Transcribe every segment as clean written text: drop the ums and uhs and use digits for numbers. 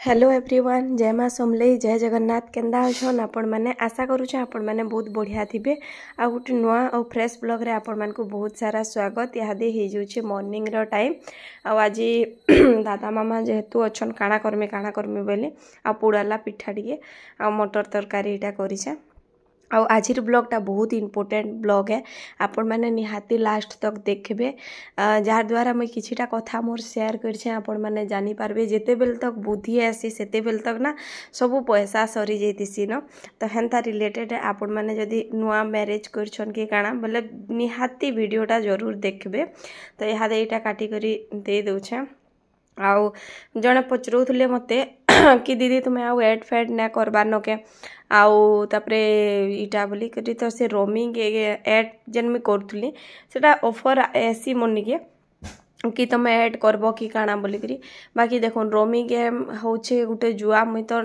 hello everyone जय माँ समलेई जय जगन्नाथ केन्दा अछन आपण मैंने आशा करूँ आपण मैंने बहुत बढ़िया थे आ गोटे नुआ और फ्रेश ब्लॉग रे आपण मानक बहुत सारा स्वागत इहादे हो जाऊे मॉर्निंग रो टाइम आज दादा मामा जेहेतु अच्छन काଣା करमी बोली आ पोड़ाला पिठा टे आ मटर तरकारी इटा करें आजिर ब्लॉगटा बहुत इंपोर्टेंट ब्लॉग है आपण मैंने निहाती लास्ट तक देखबे जार द्वारा मुई किछिटा कथा मोर शेयर करछे आपण मैंने जानी पारबे जेते बेल तक बुद्धि आसी सेते बेल तक ना सबू पैसा सरी जैतिसी न तो हेन्ता रिलेटेड आपण मैंने जदि नुआ मैरिज करछन कि काଣା बोले निहाती वीडियोटा जरूर देखबे तो इहादे एटा काटी करी दे दउछे आउ जड़े पचरूले मते कि दीदी तुम्हें आउ एड फेड ना करबार न के आउ तापरे इटा बोली करी तो से रोमिंग एड जेन मुई करूली सेटा ऑफर ऐसी मन के कि तुम ऐड करब कि काଣା बोली करी बाकी देखो रोमिंग गेम होचे गोटे जुआ मुई तो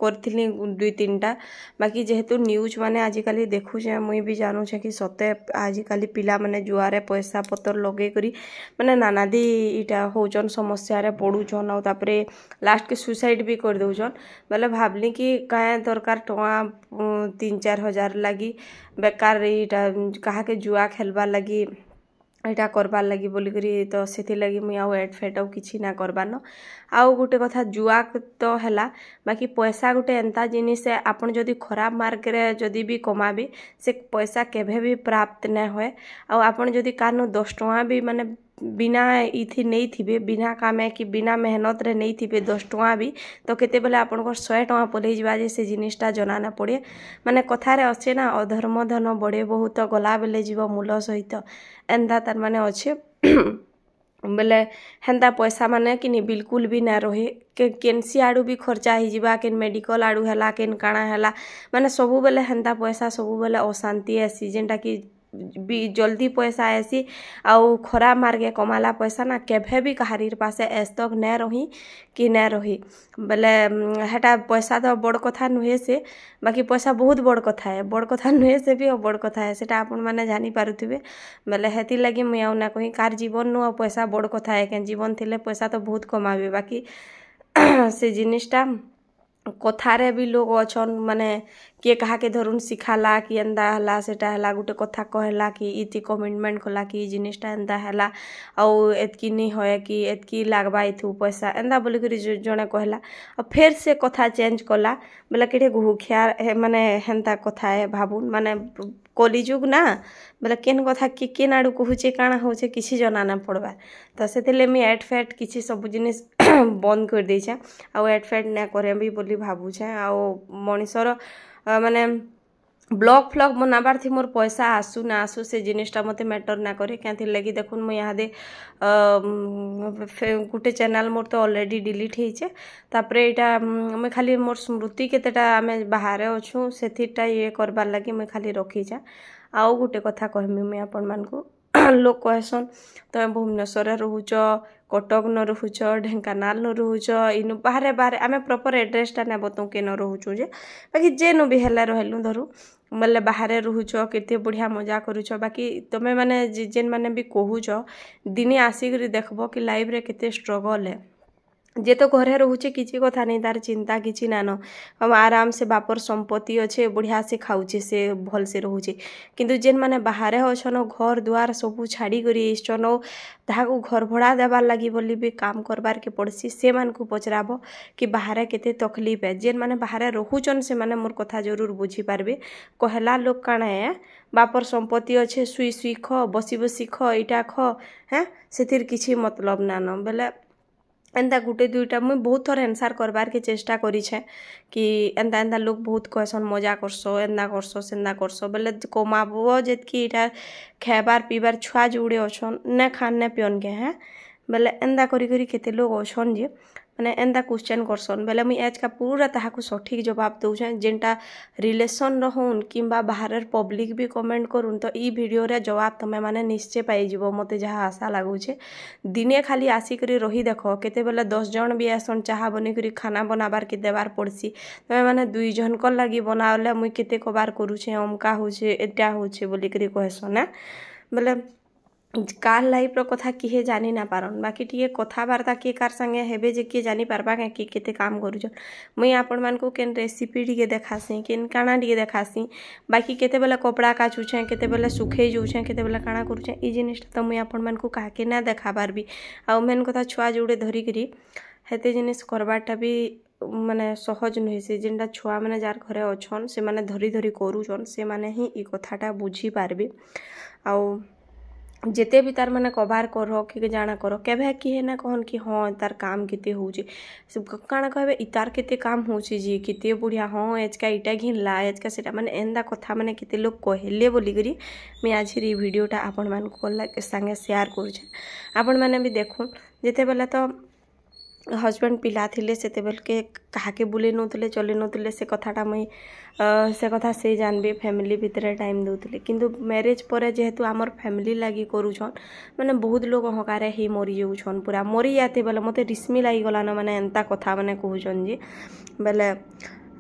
करी दुई तीन टा बाकी जेहेतु न्यूज माने आजिकल देखुचे मुई भी जानूचे कि सते आजिकल पिला माने जुआरे पैसा पतर लगे करी माने नानादी इटा होचन समस्या रे पड़ुचन आ तापरे लास्ट के सुसाइड भी कर दउचन बोले भाबली कि काए दरकार टका 3-4 हजार लगी बेकार इटा कहा के जुआ खेलबार लगी एटा करबार लगी बोली करी तो सेथि लगी मुई आउ एड फेड आउ किछि ना करबार आउ गोटे कथा जुआ तो हैला बाकी पैसा गोटे एंता जिनिस आपन जदि खराब मार्ग रे जदि भी कमाबे से पैसा केभे भी प्राप्त ना होए आउ आपन जदि कानो 10 टका भी माने बिना इथि नहीं थिबे बिना कामे कि बिना मेहनत रे नहीं थिबे 10 टका भी तो केते बेले आपन को 100 टका पलै जबा जे से जिनिसटा जना ना पड़े माने कथा रे अच्छे ना अधर्म धन बड़े बहुत गला बेले जीव मूल सहित एंदा तार माने अच्छे बेले हेन्ता पैसा माने कि बिल्कुल भी ना रहे केनसी आड़ू भी खर्चा ही जीवा केन मेडिकल आड़ू हैला केन काଣା हैला माने सबु बेले हेन्ता पैसा सबु बेले अशांति आसी जेनटा कि जल्दी पैसा आसी आउ खराब मार्गे कमाला पैसा ना केभे भी कहारीर पासे एस्तक न रही कि न रही बोले हेटा पैसा तो बड़ कथा नुहे से बाकी पैसा बहुत बड़ कथा है बड़ कथा नुहे से भी बड़ कथा है सेटा आपण माने जानी पारुथिबे बोले हेती लगी मुई आउ ना कहि कार जीवन नु पैसा बड़ कथा है के जीवन थिले पैसा तो बहुत कमाबे बाकी से जिनिसटा कथारे भी लोग अच्छन माने किए कहा के धरुन सिखाला कि एंदा हला सेटा हला गोटे कथा कहला कि इति कमिटमेंट कला कि जिनिसटा एंदा हला आउ एतकी नहीं होए कि एतकी लागबा इथु पैसा एंदा बोली करी जने कहला और फिर से कथा चेंज कला बोला केटे घुखिया माने हेन्ता कथा है भाबुन माने कलिजुग ना बोले केन कथा कि केन आड़ू कहूचे काଣା होचे किसी जना ना पड़वा तो से मुझे एड फेड किसी सब जिनिस बंद कर देछे आउ एड फेड ना करे भी बोली भाबुछे आउ मनीषर माने ब्लॉग फ्लॉग बनाबार थी मोर पैसा आसू ना आसू से जिनिसटा मते मैटर ना करे क्या लगी देखुन मुझे यहाँ दे गोटे चैनल मोर तो ऑलरेडी डिलीट होइछे तापरे एटा मैं खाली मोर स्मृति केतेटा आमे बाहर अच्छू सेथिटा ये करबार लगी मैं खाली रखीछे आउ गोटे कथा कहमी मुई आपण मानकू लोग कहसन तुम भुवनेश्वर रोच कटक न रोच ढेंकानाल न रोच इनु बाहरे बाहरे आमे प्रॉपर एड्रेसटा ने बताऊँ के न रोचु जे बाकी जे नु भी हेला रहलु धरू बोले बाहरे रोच केते बढ़िया मजा करूछ बाकी तुमे माने जेन माने भी कहूछ दिने आसिक देखबो कि लाइफ रे केते स्ट्रगल है जे तो घरे रोचे किसी कथा नहीं तार चिंता किसी नान हम आराम से बापर संपत्ति अच्छे बढ़िया से खाऊचे से भल से रोचे किंतु जेन माने बाहर अच्छन घर दुआर सबू छाड़ी करी इच्छन ताकू घर भड़ा देवार लगी बोली भी काम करबार के पड़सी से मान को पचराब कि बाहर केते तकलीफ है जेन माने बाहर रोचन से माने मोर कथा जरूर बुझी पारबे कहला लोग काଣା है बापर संपत्ति अच्छे सुई सुई ख बसी बसी ख इटा ख हैं से किसी मतलब नान बोले एंता गुटे दुईटा मुई बहुत थर एनसार करबार के चेष्टा करीछे कि एंता एंता लोग बहुत कहसन मजा करसो एंदा करसो सेंदा करसो बोले कमाबो जेतकी इटा खाबार पीबार छुआ जुड़े अच्छन न खान न पियन के हैं बोले एंदा करी करी केते लोग अच्छन जे माने एंदा क्वेश्चन करसन बोले मुई आज का पूरा ताहाकू सठिक जवाब दउछे जेनटा रिलेशन रहून किंबा बाहर पब्लिक भी कमेंट करूँ तो ई वीडियो रे जवाब तमे माने निश्चय पाई जीवो मते जहाँ आशा लागुछे दिने खाली आसिक रही देख केते बेले 10 जन भी आसन चाहा बनी करी खाना बनाबार के देवार पड़सी तमे माने 2 जन को लगी बनावले मुई केते कबार करूछे अमका होछे एटा होछे बोली करी कहसन ना बोले कार लाइफ रो कथा किए जानी ना पारन बाकी टी कथबार्ता किए कार संगे हेबे जे किए जानी पारबा कि केते काम करूछ मुई आपण मान को केन रेसिपी टी देखासी केन काना टी देखासी बाकी केते बेला कपड़ा काचुछे केते बेला सुखे जोछे केते बेला काना करूछे ई जिनिस त मुई आपण मान को काके ना देखा पारबी आ मेन कथा छुआ जोड़े धरी करी हेते जिनिस करबाटा भी माने सहज नुहे से जेनटा छुआ माने जार घरे अछन से माने धरी धरी करूछन से माने ही ई कथाटा बुझी पारबी आ जेते भी तार माने कभार करो कि जाना करो केबे कि है ना कहन कि हाँ तार काम केते होउची काना कहबे इतार केते काम होउची जी केते बुढ़िया हाँ एजका इटा घिनला एजका सेटा माने एंदा कथा माने केते लोग कहले बोली करी मैं आज री वीडियोटा आपण मान को संगे शेयर करूछे आपण माने भी देखो जेते बेला तो हजबैंड पिला थिले से बेल के कहा बुले नौले चले नौले से कथाटा मुई से कथा से जानबे फैमिली भितर टाइम दौले किंतु मैरिज पर जेहेतु आमर फैमिली लगी करूछन माने बहुत लोग हकारे ही मरी जाऊछन पूरा मरी जाते बेले मते रिस्मी लगी गलान माने एंता कथा माने कहूछन जी बेले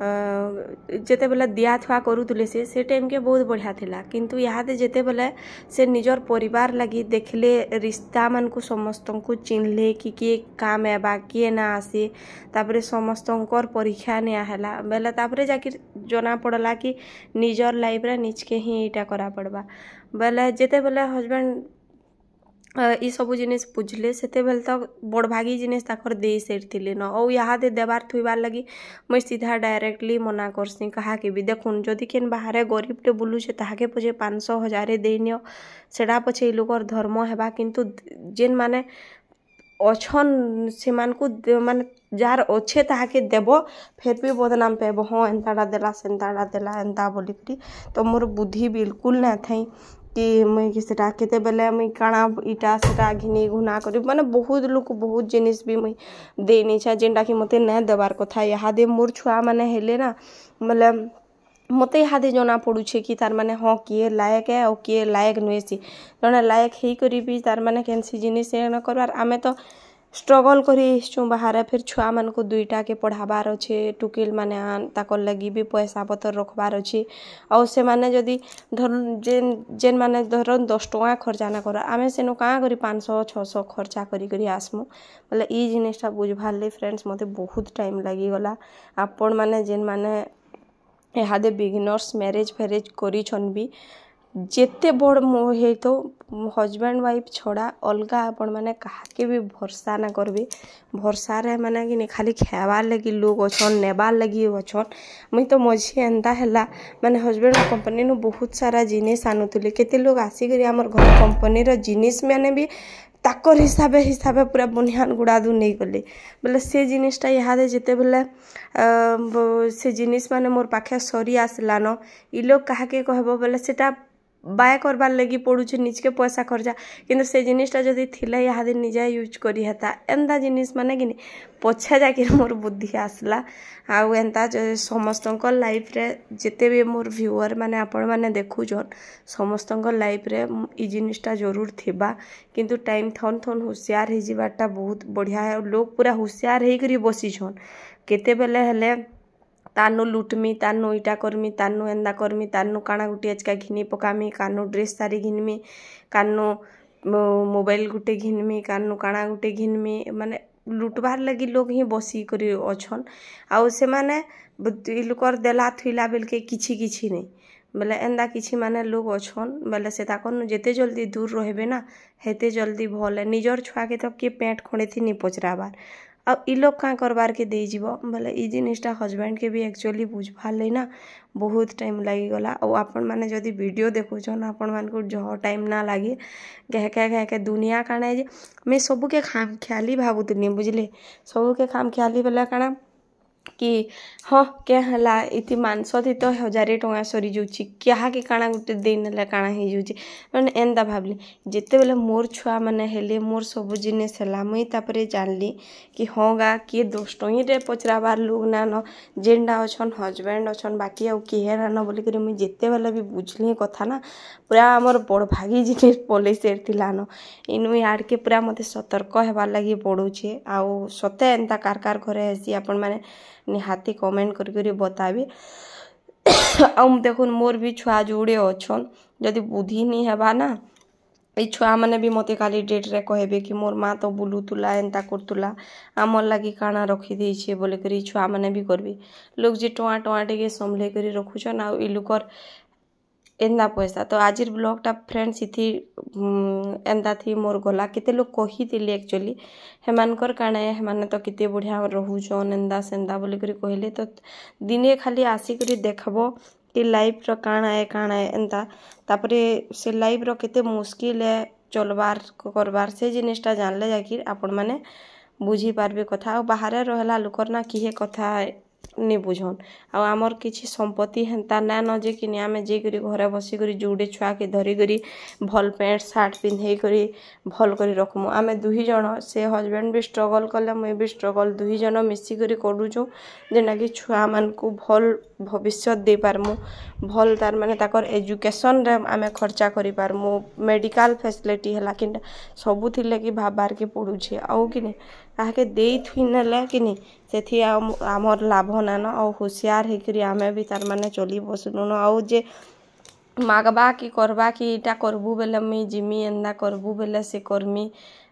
जेते बेले दिया थुआ करूले से टाइम के बहुत बढ़िया थिला किंतु यादे जेते बेले से निजर परिवार लगी देखले रिश्ता मान को समस्त को चिन्हले कि किए काम एबा किए ना आसे तापरे समस्तंकर परीक्षा निया हैला बेले तापरे जाकि जना पड़ला कि निजर लाइफ रे निज के ही इटा करा पड़बा बेले जेते बेले हस्बैंड ई सबू जिनिस बुझले सेते बेल तक बड़ भागी जिनिस ताकर दे सेरथिले न औ यहाँ दे देबार थुइबार लगी मैं सीधा डायरेक्टली मना करसी कहा कि भी देखुन जदि केन बाहर गरीबटे बुलुछे ताहाके पछे 500,000 देनियो सेडा पछे ई लोकर धर्म हेबा किंतु जेन माने अछन से मान को माने जार अच्छे ताहाके देबो फिर भी बदनाम पेबो हाँ एंताड़ा देला सेंताड़ा देला एंता बोली करी तो मोर बुद्धि बिल्कुल ना थई कि मुई कि सेटा केते बेले मुई काना इटा सेटा घिनी घुना करी माने बहुत लोग बहुत जिनिस भी मुई देनी छा जेनटा कि मते न देबार कथा यहाँ दे मोर छुआ माने हेले ना मतलब मते यहाँ दे जना पड़ुछे कि तार माने हाँ किए लायक है और किए लायक नुहे सी जने लायक ही करी भी तार माने केनसी जिनिस न करबार आमे तो स्ट्रगल करी छु बाहर फिर छुआ मान को दुईटा के पढ़ाबार अच्छे टुकिल माने ताकर लगी भी पैसा पतर रखबार अच्छे और से माने जदि धर जेन माने धर 10 टका खर्चा ना कर आमे सेनु का करी 500-600 खर्चा करी करी आसमु मतलब ई जिनिसटा बुझबार ले फ्रेंड्स मते बहुत टाइम लगी गला आपण माने जेन माने एहादे बिगिनर्स मैरिज फेरेज करी छन भी जेते बड़ मोहे तो हजबैंड वाइफ छड़ा अलगा आपण माने काके भी भरोसा ना करबे भरोसा रे माने कि खाली खेवार लगी लोग अछन नेबार लगी अछन मुई तो मझी एंता हैला माने हजबैंड कंपनी नु बहुत सारा जिनिस आनुतले केते लोग आसी करी हमर घर कंपनी रो जिनिस माने भी ताकर हिसाबे पूरा बनियान गुड़ादू नहीं गले बोले से जिनिसटा यहाँ जेते बेले से जिनिस माने मोर पाखे सरी आसलान ई लोग काहे कहबो बोले सेटा बाय करबार लगी पड़ुछे निजके पैसा खर्चा किंतु से जिनिसटा जदि थिले यहाँ दिन निजे यूज करी हेता एंता जिनिस माने कि पछे जाके मोर बुद्धि आसला आउ एंता समस्तक लाइफ रे जेते भी मोर व्यूअर माने आपण माने देखुछन समस्तक लाइफ रे ई जिनिसटा जरूर थिबा किंतु टाइम थन थन होशियार ही जीवाटा बहुत बढ़िया है लोग पूरा होशियार हे करी बसिछन केते बेले हेले तानु लुटमी तानु इटा करमी तानु एंदा करमी तानु काना गुटी एचका घिनी पकामी कानु ड्रेस सारी घिनमी कानु मोबाइल गुटे घिनमी कानु काना गुटे घिनमी माने लुटबार लगी लोग ही बसी करी अछन आउ से माने ई लोकर देला थुइला बेल के किछि नहीं बोले एंदा किछि माने लोग अछन बोले से ताकन जेते जल्दी दूर रहबे ना हेते जल्दी भले निजर छुआ के तो के पेट खणे थी नि पचराबार अब ई लोग का करबार के दे जीव बोले ई जिनिसटा हजबैंड के भी एक्चुअली बुझबार ले ना बहुत टाइम लगी गला और आपण माने जदि वीडियो देखुछन आपण मान को जो टाइम ना लागे कह के दुनिया काना है जे मैं सबू के खाम ख्याली भाबुतनी बुझले सबू के खाम ख्याली बेला काना कि हाँ क्या हला इति मानस थी तो 1000 टଙ୍କା सरी जाऊँगी क्या कि काना गोटे दिन काना हो जाऊँगी मैंने एंता भावली जिते बेले मोर छुआ मैंने हेले मोर सब जिनिस है मुई तापरे जानली कि हाँ गा किए 10 टଙ୍କା पचराबार लोग ना न जेनटा अच्छन हजबैंड अच्छन बाकी आउ किए ना न बोलिक मुई जिते बेले भी बुझली कथा ना पूरा आमर बड़ भागी जिनिस पलि सेरथिला न इनु याड के पूरा मते सतर्क हेबार लगी पड़ुछे आउ सते एंता कार घरे हेसी आपण माने निहाती कमेंट करी बताबी आ देखुन मोर भी छुआ जोड़े अच्छन जदि बुद्धि नहीं हेबा ना এই छुआ मैंने भी मत खाली डेट रे कहबे कि मोर माँ तो बुलूला एंता करतुला आमर लगी काଣା रखी देछे बोलिक छुआ मैंने भी करबे लोग जे टुआ टुआ टे संभले कर रखुछन आ इ लुकर एंदा पैसा तो आज ब्लॉगटा फ्रेंड्स इथि एंदा थी मोर गला केते लोग कही दिले एक्चुअली हेमानकर काଣା हेमाने तो केते बढ़िया रहुछन एंदा सेंदा बोलिक कहले तो दिने खाली आसिक देखबो कि लाइफ रो काଣା है एंता तापरे से लाइफ रो केते मुश्किल है चलबार करबार से जिनिसटा जानले जाकि आपण माने बुझी पारबे कथा और बाहर रहला लोकर ना किहे कथा नहीं बुझन आमर किसी संपत्ति हेन्ता ना न जे कि आमे जे करी घरे बसी करी जोड़े छुआ के धरी करी भल पैंट सार्ट पिंधे करी भल करी रखमु आमे दुही जन से हस्बैंड भी स्ट्रगल कले मुई भी स्ट्रगल दुही जन मिसी करी करूछु जेना कि छुआ मान को भल भविष्य दे पारमु भल तार माने ताकर एजुकेशन रे आमे खर्चा करी पारमु मेडिकल फैसिलिटी हला कि सबु थिले कि भाबार के पडुछे आउ कि नहीं काहे देई थुई नेले कि नहीं सेथि आमर लाभ नान और होशियार होकर आमे भी तार माने चली बसलुन आउ जे मागबा कि करबा कि इटा करबू बेले मुई जिमी एंदा करबू बेले से करमी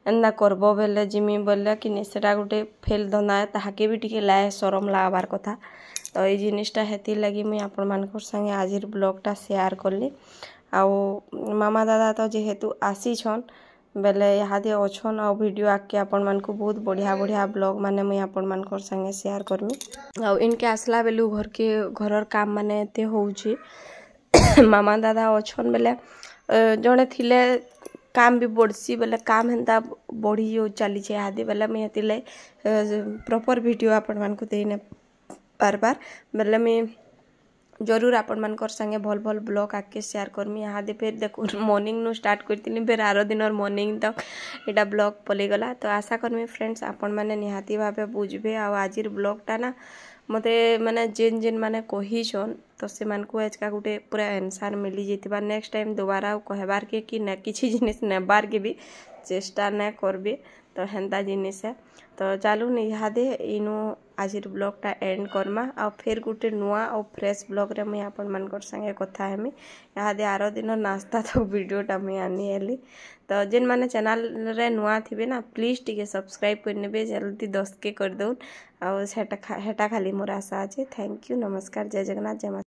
एंदा करबो बेले जिमी बोले कि नहीं सेटा गोटे फेल धंदा ताहाके भी टिके लाए शरम लागबार कथा तो ये जिनिसटा हेती लगी मुई आपण मानकर संगे आजिर ब्लॉगटा शेयर करली आउ मामा दादा तो जेहेतु आसी छन बेले इहादे अच्छन आ वीडियो आके आपण मान को बहुत बढ़िया बढ़िया ब्लॉग माने मुई आपण मानकर संगे शेयर करमी आ इनके आसला बेलू घरर काम माने एते होउची मामा दादा अच्छन बेले जड़े थिले काम भी बढ़सी बेले काम हेन्ता बढ़ी जो चली इहादे बेले मुई हेतिले प्रॉपर वीडियो आपण मान को देने बार बार बेले मुई जरूर आपण मानकर संगे भल भल ब्लॉग आके शेयर करमी यहाँ दे फिर देखो मॉर्निंग नु स्टार्ट करती फिर आरो दिन मॉर्निंग तक इटा ब्लॉग पलैगला तो आशा करमी फ्रेंड्स आपण मैंने निहाती भावे बुझबे आ आजिर ब्लॉगटा ना मते माने जेन जेन माने कहीछन तो से मान को एजका गोटे पूरा आंसर मिली जेतिबा नेक्स्ट टाइम दोबारा कहबार के कि ना किछि जिनिस नेबार के भी चेष्टा ना करबे तो हेन्ता जिनिस है तो चलू निहादे इनु आजिर ब्लॉगटा एंड करमा आ फिर गोटे नुआ और फ्रेश ब्लॉग रे मुई आपण मानकर संगे कथा हेमी इहादे आरो दिन नाश्ता तो वीडियोटा मुई आनी एली तो जेन माने चैनल रे नुआ थिबे ना प्लीज टिके सब्सक्राइब कर नेबे जल्दी 10 के कर दउन आ हेटा खाली मोर आशा अछि थैंक यू नमस्कार जय जगन्नाथ जय